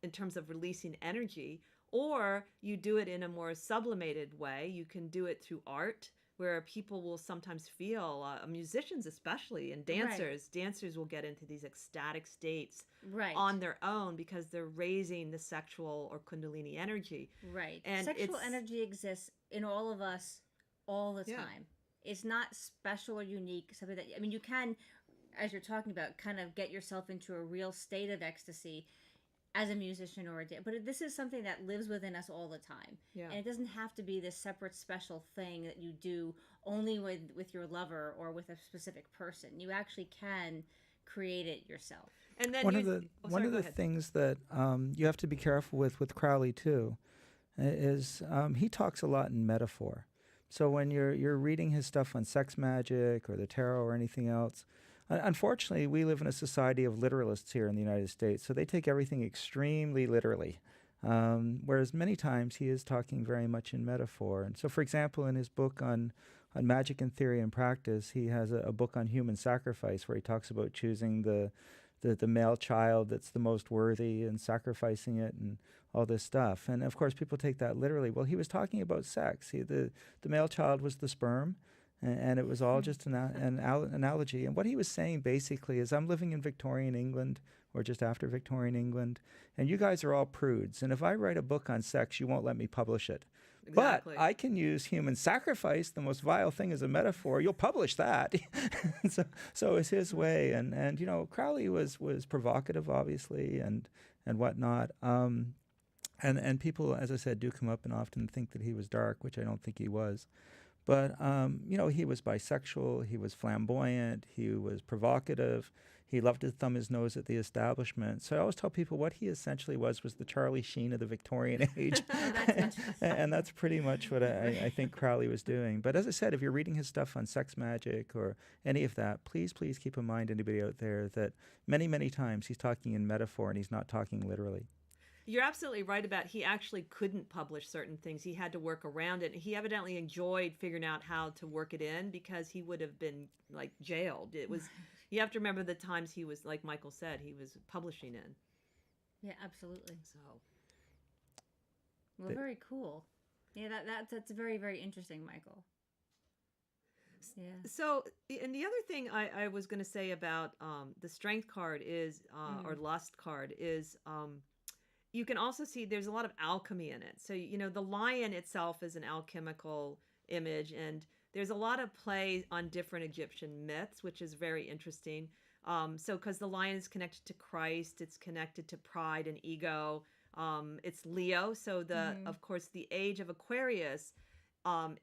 in terms of releasing energy, or you do it in a more sublimated way. You can do it through art, where people will sometimes feel, musicians especially, and dancers will get into these ecstatic states on their own because they're raising the sexual or kundalini energy. Right. And sexual energy exists in all of us all the time. It's not special or unique. Something that, I mean, you can, as you're talking about, kind of get yourself into a real state of ecstasy as a musician or a dancer. But this is something that lives within us all the time. Yeah. And it doesn't have to be this separate special thing that you do only with your lover or with a specific person. You actually can create it yourself. And then one of the things that you have to be careful with Crowley too is he talks a lot in metaphor. So when you're reading his stuff on sex magic or the tarot or anything else, unfortunately, we live in a society of literalists here in the United States, so they take everything extremely literally, whereas many times he is talking very much in metaphor. And so, for example, in his book on magic and theory and practice, he has a book on human sacrifice where he talks about choosing the male child that's the most worthy and sacrificing it and all this stuff. And of course, people take that literally. Well, he was talking about sex. The male child was the sperm, and it was all just an analogy. And what he was saying basically is, I'm living in Victorian England, or just after Victorian England, and you guys are all prudes. And if I write a book on sex, you won't let me publish it. Exactly. But I can use human sacrifice, the most vile thing, as a metaphor. You'll publish that. so it's his way. And you know, Crowley was provocative, obviously, and whatnot. And people, as I said, do come up and often think that he was dark, which I don't think he was. But, you know, he was bisexual, he was flamboyant, he was provocative, he loved to thumb his nose at the establishment. So I always tell people what he essentially was the Charlie Sheen of the Victorian age. And that's pretty much what I think Crowley was doing. But as I said, if you're reading his stuff on sex magic or any of that, please keep in mind, anybody out there, that many, many times he's talking in metaphor and he's not talking literally. You're absolutely right about he actually couldn't publish certain things. He had to work around it. He evidently enjoyed figuring out how to work it in because he would have been like jailed. It was, you have to remember the times he was, like Michael said, he was publishing in. Yeah, absolutely. So, well, very cool. Yeah, that's very, very interesting, Michael. Yeah. So, and the other thing I was going to say about the strength card is, or lust card is, you can also see there's a lot of alchemy in it. So, you know, the lion itself is an alchemical image, and there's a lot of play on different Egyptian myths, which is very interesting. So, because the lion is connected to Christ, it's connected to pride and ego. It's Leo. So, of course, the age of Aquarius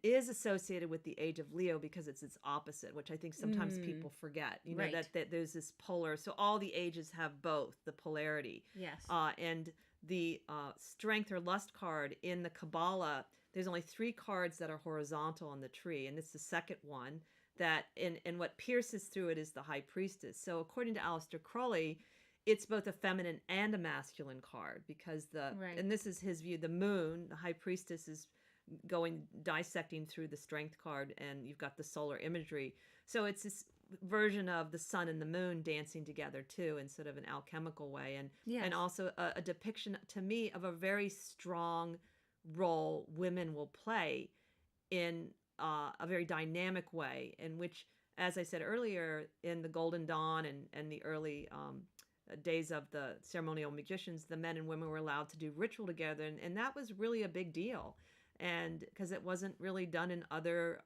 is associated with the age of Leo because it's its opposite, which I think sometimes people forget. You know, that there's this polar. So all the ages have both the polarity. Yes. And the strength or lust card in the Kabbalah, there's only 3 cards that are horizontal on the tree, and it's the second one that, and what pierces through it is the High Priestess. So according to Aleister Crowley, it's both a feminine and a masculine card because and this is his view, the moon, the High Priestess, is dissecting through the strength card, and you've got the solar imagery. So it's this version of the sun and the moon dancing together too, in sort of an alchemical way, and also a depiction to me of a very strong role women will play in a very dynamic way, in which, as I said earlier, in the Golden Dawn and the early days of the ceremonial magicians, the men and women were allowed to do ritual together, and that was really a big deal, and because it wasn't really done in other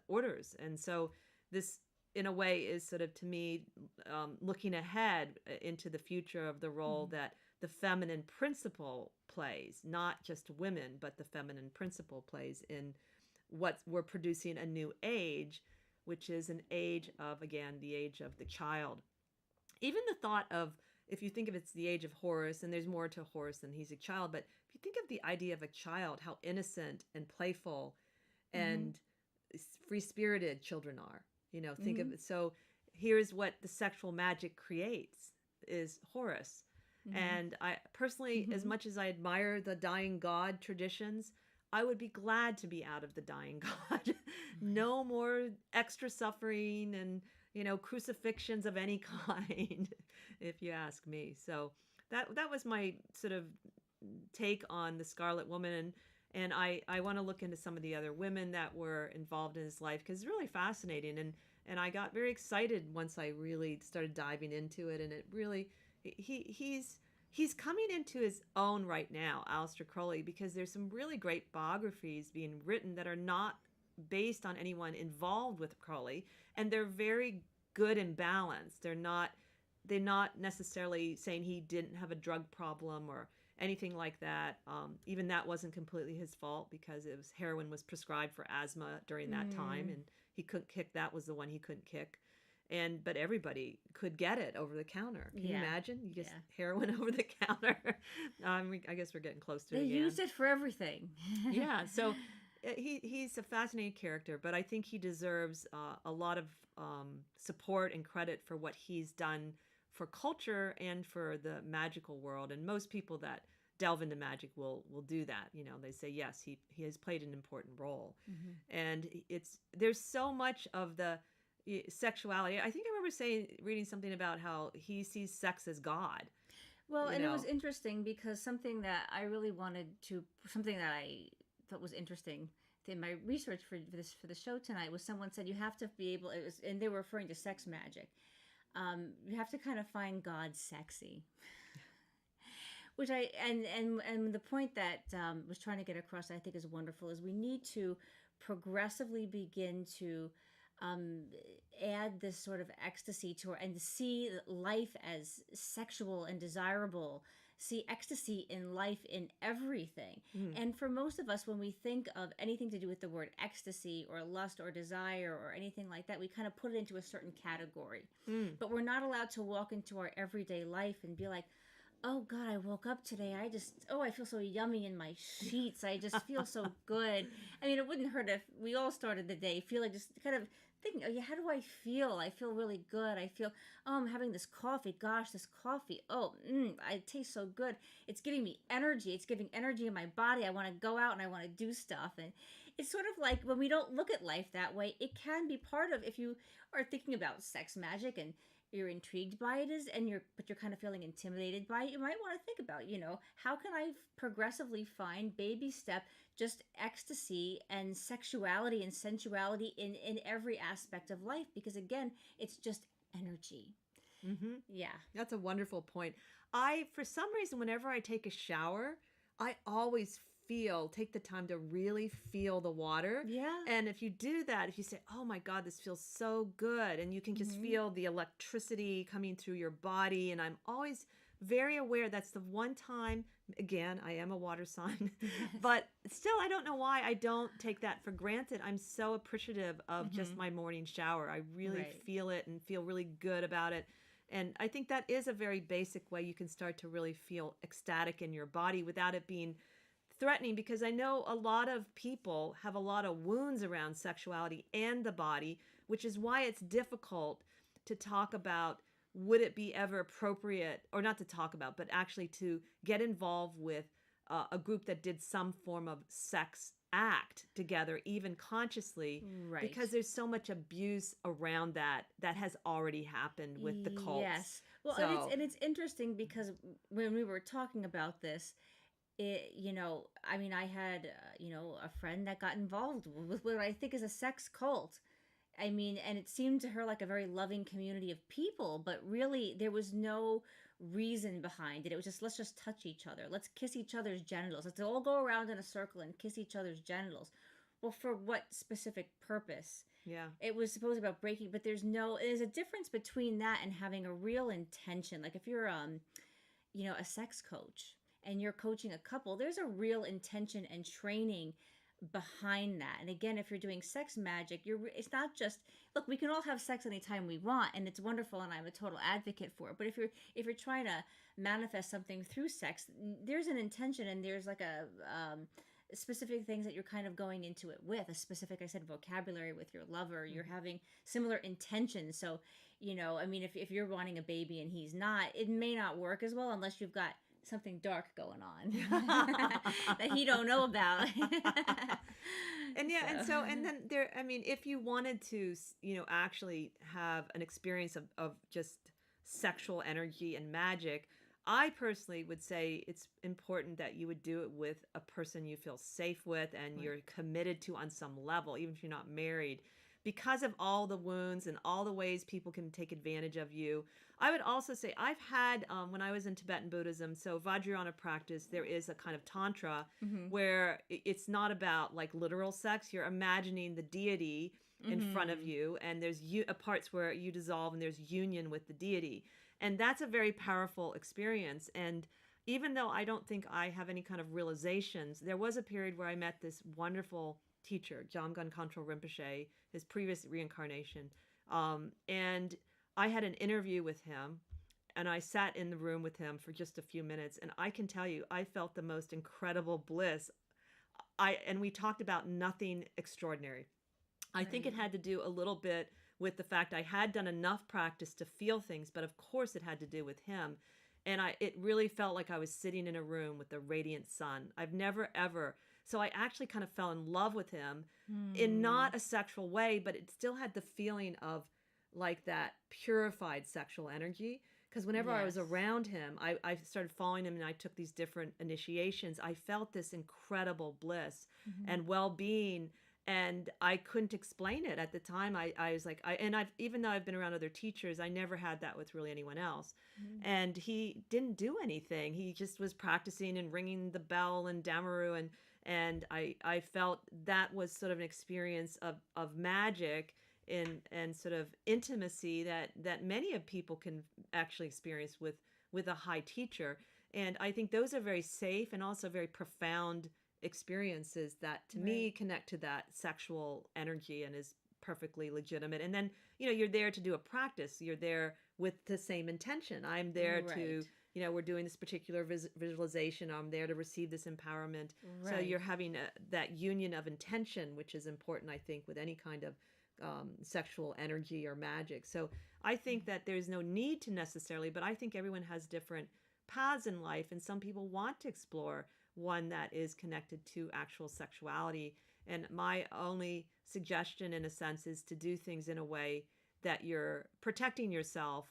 orders. And so this, in a way, is sort of, to me, looking ahead into the future of the role that the feminine principle plays, not just women, but the feminine principle plays in what we're producing, a new age, which is an age of, again, the age of the child. Even the thought of, if you think of it's the age of Horus, and there's more to Horus than he's a child, but if you think of the idea of a child, how innocent and playful and free-spirited children are. You know, think of it. So here's what the sexual magic creates is Horus. And I personally, as much as I admire the dying god traditions, I would be glad to be out of the dying god. No more extra suffering and, crucifixions of any kind, if you ask me. So that was my sort of take on the Scarlet Woman, and I want to look into some of the other women that were involved in his life, because it's really fascinating, and I got very excited once I really started diving into it, and it really he's coming into his own right now, Aleister Crowley, because there's some really great biographies being written that are not based on anyone involved with Crowley, and they're very good and balanced. They're not necessarily saying he didn't have a drug problem or anything like that. Even that wasn't completely his fault, because heroin was prescribed for asthma during that time, and he couldn't kick. That was the one he couldn't kick. But everybody could get it over the counter. Can you imagine? You just heroin over the counter. I guess we're getting close to it They again. used it for everything. Yeah. So he's a fascinating character, but I think he deserves a lot of support and credit for what he's done for culture and for the magical world. And most people that delve into magic will do that. They say, yes, he has played an important role. And there's so much of the sexuality. I think I remember reading something about how he sees sex as God. Well, and it was interesting because something that I thought was interesting in my research for the show tonight was someone said you have to be able, and they were referring to sex magic. You have to kind of find God sexy. Which and the point that was trying to get across, I think, is wonderful, is we need to progressively begin to add this sort of ecstasy to and see life as sexual and desirable, see ecstasy in life in everything. And for most of us, when we think of anything to do with the word ecstasy or lust or desire or anything like that, we kind of put it into a certain category. But we're not allowed to walk into our everyday life and be like, oh God, I woke up today. I feel so yummy in my sheets. I just feel so good. I mean, it wouldn't hurt if we all started the day feeling just kind of thinking, oh yeah, how do I feel? I feel really good. I feel, I'm having this coffee. Gosh, this coffee. It tastes so good. It's giving me energy. It's giving energy in my body. I want to go out and I want to do stuff. And it's sort of like when we don't look at life that way, it can be part of, if you are thinking about sex magic and you're intrigued by it, but you're kind of feeling intimidated by it, you might want to think about, how can I progressively find baby step just ecstasy and sexuality and sensuality in every aspect of life, because again, it's just energy. Yeah, that's a wonderful point. For some reason, whenever I take a shower, I always take the time to really feel the water. Yeah. And if you do that, if you say, oh my God, this feels so good, and you can just feel the electricity coming through your body. And I'm always very aware that's the one time, again, I am a water sign, but still, I don't know why I don't take that for granted. I'm so appreciative of just my morning shower. I really feel it and feel really good about it. And I think that is a very basic way you can start to really feel ecstatic in your body without it being threatening, because I know a lot of people have a lot of wounds around sexuality and the body, which is why it's difficult to talk about, would it be ever appropriate, or not to talk about, but actually to get involved with a group that did some form of sex act together, even consciously, because there's so much abuse around that has already happened with the cults. Yes. Well, and it's interesting because when we were talking about this, I had, a friend that got involved with what I think is a sex cult. I mean, and it seemed to her like a very loving community of people, but really there was no reason behind it. It was just, let's just touch each other. Let's kiss each other's genitals. Let's all go around in a circle and kiss each other's genitals. Well, for what specific purpose? Yeah. It was supposed about breaking, but there's a difference between that and having a real intention. Like if you're, a sex coach, and you're coaching a couple, there's a real intention and training behind that. And again, if you're doing sex magic, it's not just, look, we can all have sex anytime we want, and it's wonderful, and I'm a total advocate for it. But if you're trying to manifest something through sex, there's an intention, and there's like a specific things that you're kind of going into it with, a specific, I said, vocabulary with your lover. You're having similar intentions. So, if you're wanting a baby and he's not, it may not work as well unless you've got something dark going on that he don't know about. And and then there, I mean, if you wanted to, actually have an experience of just sexual energy and magic, I personally would say it's important that you would do it with a person you feel safe with and you're committed to on some level, even if you're not married, because of all the wounds and all the ways people can take advantage of you. I would also say I've had, when I was in Tibetan Buddhism, so Vajrayana practice, there is a kind of tantra where it's not about like literal sex. You're imagining the deity in front of you, and there's parts where you dissolve and there's union with the deity. And that's a very powerful experience. And even though I don't think I have any kind of realizations, there was a period where I met this wonderful teacher, Jamgon Khantrul Rinpoche, his previous reincarnation. And I had an interview with him, and I sat in the room with him for just a few minutes. And I can tell you, I felt the most incredible bliss. And we talked about nothing extraordinary. I think it had to do a little bit with the fact I had done enough practice to feel things, but of course it had to do with him. And it really felt like I was sitting in a room with the radiant sun. I've never ever. So I actually kind of fell in love with him in not a sexual way, but it still had the feeling of like that purified sexual energy. Because whenever I was around him, I started following him and I took these different initiations. I felt this incredible bliss and well-being. And I couldn't explain it at the time. I was like, even though I've been around other teachers, I never had that with really anyone else. And he didn't do anything. He just was practicing and ringing the bell and Damaru. And I felt that was sort of an experience of magic and sort of intimacy that many of people can actually experience with a high teacher. And I think those are very safe and also very profound experiences that to me connect to that sexual energy and is perfectly legitimate. And then you're there to do a practice. You're there with the same intention. I'm there to we're doing this particular visualization. I'm there to receive this empowerment. So you're having that union of intention, which is important, I think, with any kind of sexual energy or magic. So I think that there's no need to necessarily, but I think everyone has different paths in life, and some people want to explore one that is connected to actual sexuality. And my only suggestion, in a sense, is to do things in a way that you're protecting yourself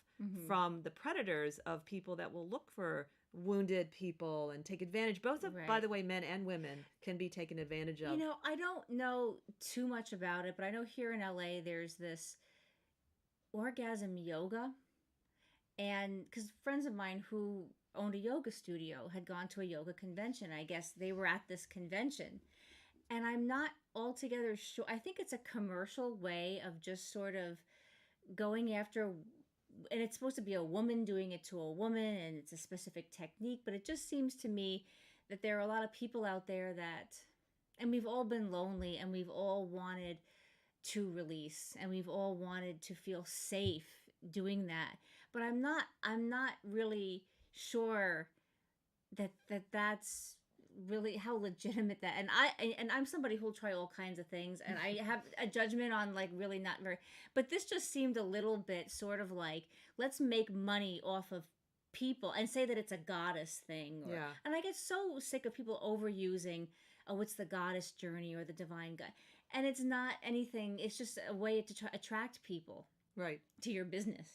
from the predators of people that will look for wounded people and take advantage. Both of, by the way, men and women can be taken advantage of. I don't know too much about it, but I know here in LA there's this orgasm yoga. And because friends of mine who owned a yoga studio had gone to a yoga convention. I guess they were at this convention. And I'm not altogether sure. I think it's a commercial way of just sort of going after, and it's supposed to be a woman doing it to a woman, and it's a specific technique. But it just seems to me that there are a lot of people out there that, and we've all been lonely, and we've all wanted to release, and we've all wanted to feel safe doing that. But I'm not really sure that's really how legitimate that, and I'm somebody who'll try all kinds of things, and I have a judgment on like really not very, but this just seemed a little bit sort of like, let's make money off of people and say that it's a goddess thing, and I get so sick of people overusing, oh, it's the goddess journey or the divine guide, and it's not anything. It's just a way to attract people to your business,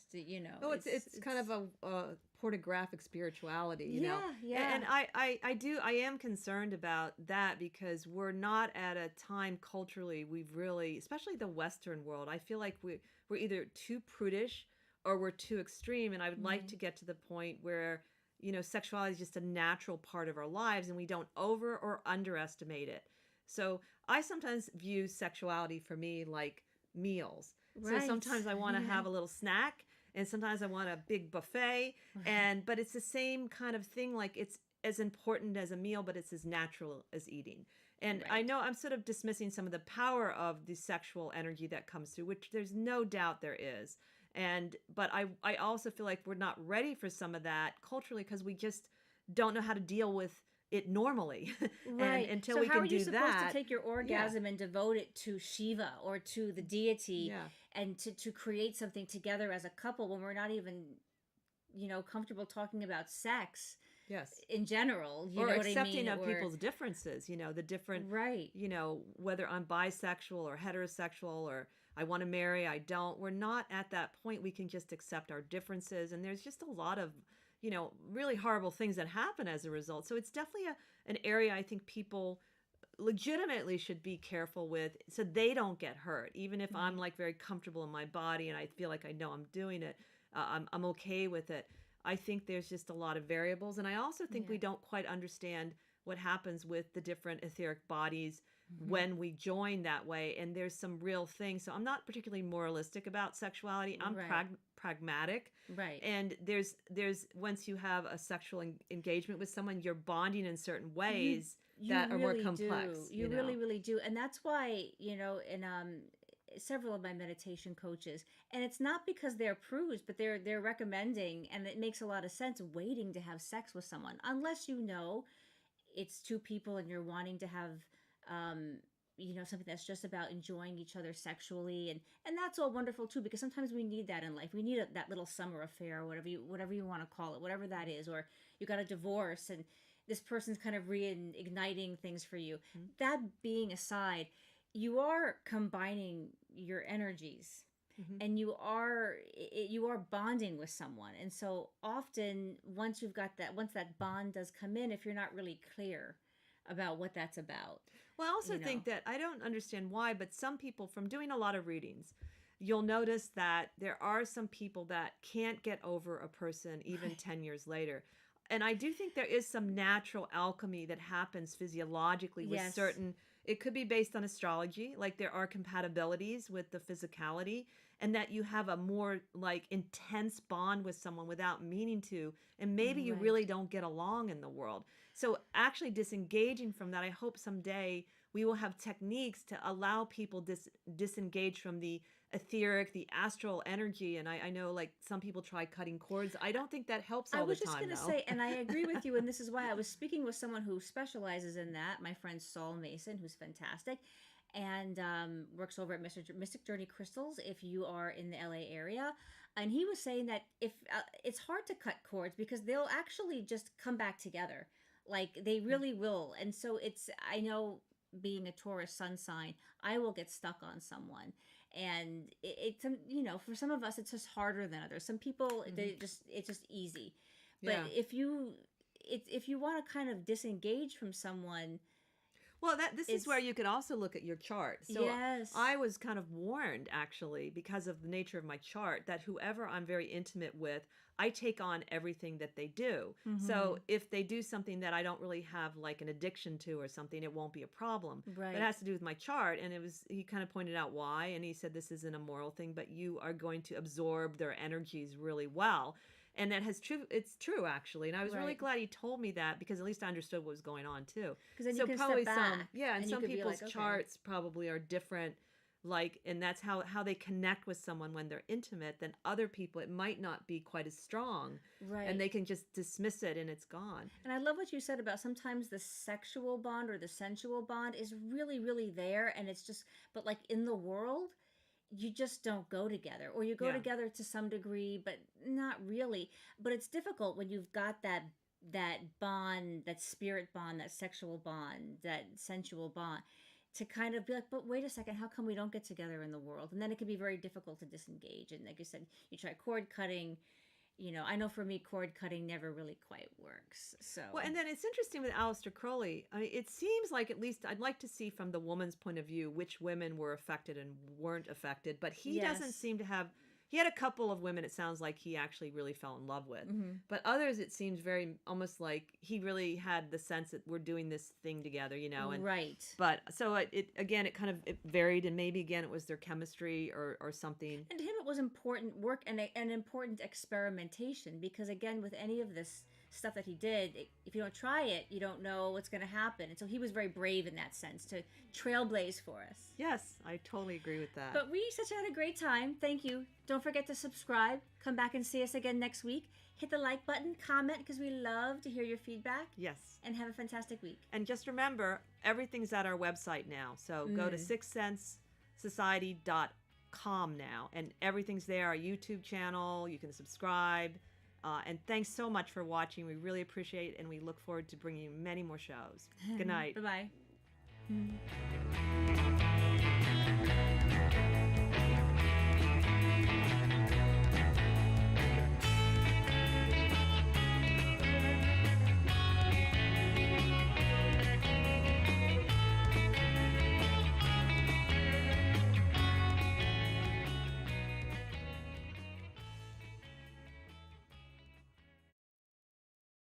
Oh, it's kind of a pornographic spirituality, you know. And I am concerned about that, because we're not at a time culturally we've really, especially the Western world, I feel like we're either too prudish or we're too extreme. And I would like to get to the point where, sexuality is just a natural part of our lives and we don't over or underestimate it. So I sometimes view sexuality for me like meals. So sometimes I want to have a little snack, and sometimes I want a big buffet, but it's the same kind of thing. Like, it's as important as a meal, but it's as natural as eating. And I know I'm sort of dismissing some of the power of the sexual energy that comes through, which there's no doubt there is. But I also feel like we're not ready for some of that culturally, because we just don't know how to deal with it normally. And until so we can do that. How are you supposed to take your orgasm and devote it to Shiva or to the deity and to create something together as a couple when we're not even, comfortable talking about sex? Yes. in general. You Or know what I accepting mean? of Or- people's differences, the different, Right. Whether I'm bisexual or heterosexual or I want to marry, I don't. We're not at that point. We can just accept our differences. And there's just a lot of, really horrible things that happen as a result. So it's definitely an area I think people legitimately should be careful with so they don't get hurt. Even if I'm like very comfortable in my body and I feel like I know I'm doing it, I'm okay with it. I think there's just a lot of variables. And I also think we don't quite understand what happens with the different etheric bodies when we join that way. And there's some real things. So I'm not particularly moralistic about sexuality. I'm pragmatic. Right. And there's once you have a sexual engagement with someone, you're bonding in certain ways that are more complex. You really, really do. And that's why, in several of my meditation coaches, and it's not because they're prudes, but they're recommending, and it makes a lot of sense, waiting to have sex with someone, unless it's two people and you're wanting to have something that's just about enjoying each other sexually, and that's all wonderful too, because sometimes we need that in life. We need that little summer affair, or whatever you want to call it, whatever that is, or you got a divorce and this person's kind of reigniting things for you. That being aside, you are combining your energies, and you are bonding with someone. And so often, once that bond does come in, if you're not really clear about what that's about. Well, I also think that I don't understand why, but some people, from doing a lot of readings, you'll notice that there are some people that can't get over a person even 10 years later. And I do think there is some natural alchemy that happens physiologically with certain, it could be based on astrology, like there are compatibilities with the physicality, and that you have a more like intense bond with someone without meaning to, and maybe you really don't get along in the world. So actually disengaging from that, I hope someday we will have techniques to allow people disengage from the etheric, the astral energy. And I know like some people try cutting cords. I don't think that helps all the time. I was just going to say, and I agree with you, and this is why I was speaking with someone who specializes in that, my friend Saul Mason, who's fantastic, and works over at Mystic Journey Crystals if you are in the LA area. And he was saying that if it's hard to cut cords because they'll actually just come back together. Like they really will. And so I know being a Taurus sun sign, I will get stuck on someone. And it's for some of us, it's just harder than others. Some people, it's just easy. But if you want to kind of disengage from someone, well, this is where you could also look at your chart. So I was kind of warned, actually, because of the nature of my chart, that whoever I'm very intimate with, I take on everything that they do. So if they do something that I don't really have like an addiction to or something, it won't be a problem. Right. But it has to do with my chart. And he kind of pointed out why. And he said, this isn't a moral thing, but you are going to absorb their energies really well. And it's true, actually. And I was really glad he told me that, because at least I understood what was going on, too. Because then you can step back. And some people's charts probably are different, and that's how they connect with someone when they're intimate. Than other people, it might not be quite as strong. Right. And they can just dismiss it and it's gone. And I love what you said about sometimes the sexual bond or the sensual bond is really, really there. And it's just, but like in the world, you just don't go together, or you go together to some degree, but not really. But it's difficult when you've got that bond, that spirit bond, that sexual bond, that sensual bond, to kind of be like, but wait a second, how come we don't get together in the world? And then it can be very difficult to disengage. And like you said, you try cord cutting. I know for me, cord cutting never really quite works. So well, and then it's interesting with Aleister Crowley. I mean, it seems like, at least I'd like to see from the woman's point of view which women were affected and weren't affected. But he doesn't seem to have. He had a couple of women, it sounds like, he actually really fell in love with. But others, it seems very almost like he really had the sense that we're doing this thing together, And, right. But so it kind of varied, and maybe again it was their chemistry or something. And to him, it was important work and an important experimentation, because again, with any of this stuff that he did, if you don't try it, you don't know what's going to happen. And so he was very brave in that sense to trailblaze for us. Yes, I totally agree with that. But we had a great time. Thank you. Don't forget to subscribe. Come back and see us again next week. Hit the like button, comment, because we love to hear your feedback. Yes. And have a fantastic week. And just remember, everything's at our website now. So go to sixthsensesociety.com now, and everything's there. Our YouTube channel, you can subscribe. And thanks so much for watching. We really appreciate it, and we look forward to bringing you many more shows. Good night. Bye-bye.